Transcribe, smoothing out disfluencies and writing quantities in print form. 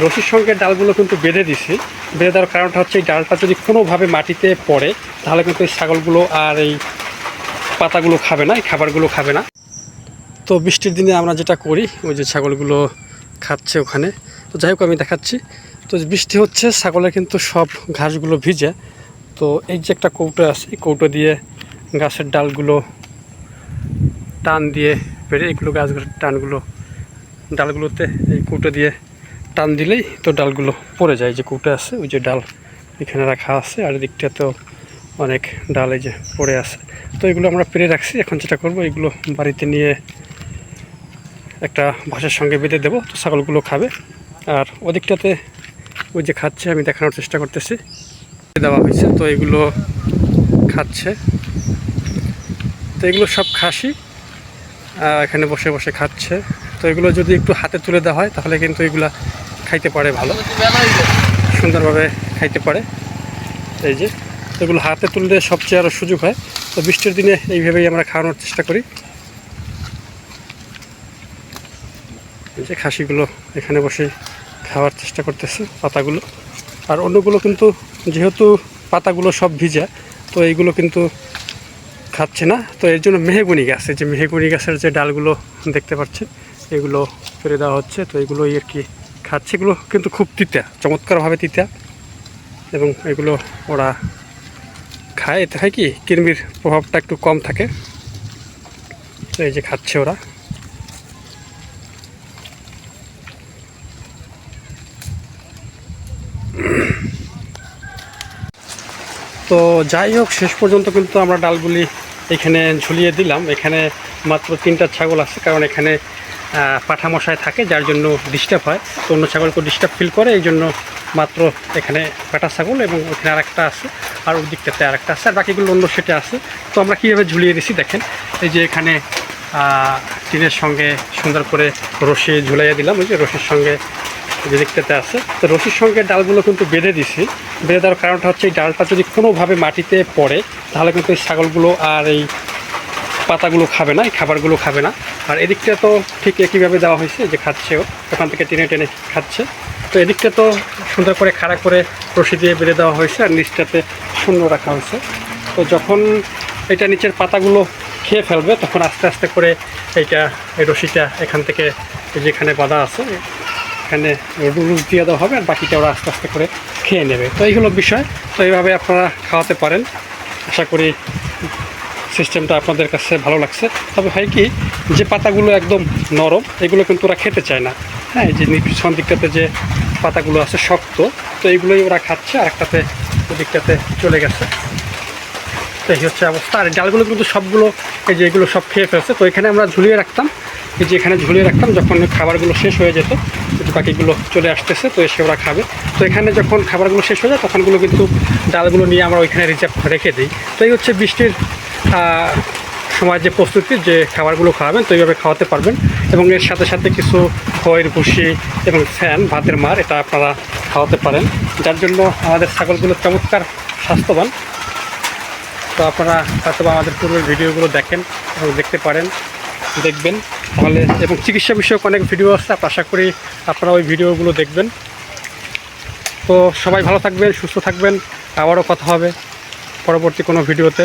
রশির সঙ্গে ডালগুলো কিন্তু বেঁধে দিছি। বেঁধে দেওয়ার কারণটা হচ্ছে এই ডালটা যদি কোনোভাবে মাটিতে পড়ে তাহলে কিন্তু এই ছাগলগুলো আর এই পাতাগুলো খাবে না, এই খাবারগুলো খাবে না। তো বৃষ্টির দিনে আমরা যেটা করি, ওই যে ছাগলগুলো খাচ্ছে ওখানে। তো যাই হোক, আমি দেখাচ্ছি। তো বৃষ্টি হচ্ছে, ছাগলের কিন্তু সব ঘাসগুলো ভিজে। তো এই যে একটা কৌটো আছে, এই কৌটো দিয়ে গাছের ডালগুলো টান দিয়ে পেরে, এগুলো গাছগুলোর টানগুলো ডালগুলোতে এই কৌটো দিয়ে টান দিলেই তো ডালগুলো পড়ে যায়। যে কৌটো আছে, ওই যে ডাল এখানে রাখা আছে, আর এদিকটাতেও অনেক ডাল এই যে পড়ে আছে। তো এগুলো আমরা পেরে রাখছি। এখন যেটা করব, এগুলো বাড়িতে নিয়ে একটা ভাষার সঙ্গে বেঁধে দেবো, তো ছাগলগুলো খাবে। আর ওদিকটাতে ওই যে খাচ্ছে, আমি দেখানোর চেষ্টা করতেছি। দেওয়া হয়েছে, তো এগুলো খাচ্ছে। তো এগুলো সব খাসি, এখানে বসে বসে খাচ্ছে। তো এগুলো যদি একটু হাতে তুলে দেওয়া হয় তাহলে কিন্তু এগুলা খাইতে পারে, ভালো সুন্দরভাবে খাইতে পারে। এই যে এগুলো হাতে তুললে সবচেয়ে আরও সুযোগ হয়। তো বৃষ্টির দিনে এইভাবেই আমরা খাওয়ানোর চেষ্টা করি। এই যে খাসিগুলো এখানে বসে খাওয়ার চেষ্টা করতেছে পাতাগুলো। আর অন্যগুলো কিন্তু যেহেতু পাতাগুলো সব ভিজা, তো এইগুলো কিন্তু খাচ্ছে না। তো এর জন্য মেহগনি গাছ, এই যে মেহগনি গাছের যে ডালগুলো দেখতে পাচ্ছেন, এগুলো ফেলে দেওয়া হচ্ছে। তো এগুলোই আর কি খাচ্ছে। এগুলো কিন্তু খুব তিতা, চমৎকারভাবে তিতা, এবং এগুলো ওরা খায়। এতে হয় কি, কৃমির প্রভাবটা একটু কম থাকে। তো এই যে খাচ্ছে ওরা। তো যাই হোক, শেষ পর্যন্ত কিন্তু আমরা ডালগুলি এখানে ঝুলিয়ে দিলাম। এখানে মাত্র 3টা ছাগল আছে, কারণ এখানে পাঠামশায় থাকে, যার জন্য ডিস্টার্ব হয়। তো অন্য ছাগলকে ডিস্টার্ব ফিল করে, এই জন্য মাত্র এখানে পাঠা ছাগল, এবং ওখানে আরেকটা আছে, আর ওই দিকটাতে আরেকটা আছে, আর বাকিগুলো অন্য সেটে আছে। তো আমরা কীভাবে ঝুলিয়ে দিছি দেখেন। এই যে এখানে টিনের সঙ্গে সুন্দর করে রশি ঝুলাইয়া দিলাম, ওই যে রশির সঙ্গে যে দিকটাতে আছে। তো রশির সঙ্গে ডালগুলো কিন্তু বেঁধে দিছি। বেঁধে দেওয়ার কারণটা হচ্ছে এই ডালটা যদি কোনোভাবে মাটিতে পড়ে তাহলে কিন্তু এই ছাগলগুলো আর এই পাতাগুলো খাবে না, এই খাবারগুলো খাবে না। আর এদিকটা তো ঠিক একইভাবে দেওয়া হয়েছে, যে খাচ্ছেও ওখান থেকে টেনে টেনে খাচ্ছে। তো এদিকটা তো সুন্দর করে খাড়া করে রশি দিয়ে বেঁধে দেওয়া হয়েছে, আর নিচটাতে শূন্য রাখা হয়েছে। তো যখন এটা নিচের পাতাগুলো খেয়ে ফেলবে, তখন আস্তে আস্তে করে এই রশিটা এখান থেকে যেখানে বাঁধা আছে এখানে রুলস দিয়ে দেওয়া হবে, আর বাকিটা ওরা আস্তে আস্তে করে খেয়ে নেবে। তো এই হলো বিষয়। তো এইভাবে আপনারা খাওয়াতে পারেন। আশা করি সিস্টেমটা আপনাদের কাছে ভালো লাগছে। তবে হয় কি, যে পাতাগুলো একদম নরম, এগুলো কিন্তু ওরা খেতে চায় না। হ্যাঁ, এই যে পিছন দিকটাতে যে পাতাগুলো আছে শক্ত, তো এইগুলোই ওরা খাচ্ছে, আর একটাতে ওদিকটাতে চলে গেছে। তো এই হচ্ছে অবস্থা। আর ডালগুলো কিন্তু সবগুলো এই যে এগুলো সব খেয়ে ফেলছে। তো এখানে আমরা ঝুলিয়ে রাখতাম, এই যে এখানে ঝুলিয়ে রাখতাম, যখন খাবারগুলো শেষ হয়ে যেত বাকিগুলো চলে আসতেছে, তো এসে ওরা খাবে। তো এখানে যখন খাবারগুলো শেষ হয়ে যায় তখনগুলো কিন্তু ডালগুলো নিয়ে আমরা ওইখানে রিজার্ভ রেখে দিই। তো এই হচ্ছে বৃষ্টির সময় যে প্রস্তুতি, যে খাবারগুলো খাওয়াবেন তো এইভাবে খাওয়াতে পারবেন। এবং এর সাথে সাথে কিছু খয়ের ভুসি এবং ফ্যান, ভাতের মার, এটা আপনারা খাওয়াতে পারেন, যার জন্য আমাদের ছাগলগুলো চমৎকার স্বাস্থ্যবান। তো আপনারা হয়তো আমাদের পূর্বের ভিডিওগুলো দেখেন এবং দেখতে পারেন, দেখবেন তাহলে। এবং চিকিৎসা বিষয়ক অনেক ভিডিও আছে, আশা করি আপনারা ওই ভিডিওগুলো দেখবেন। তো সবাই ভালো থাকবেন, সুস্থ থাকবেন। আবারও কথা হবে পরবর্তী কোনো ভিডিওতে।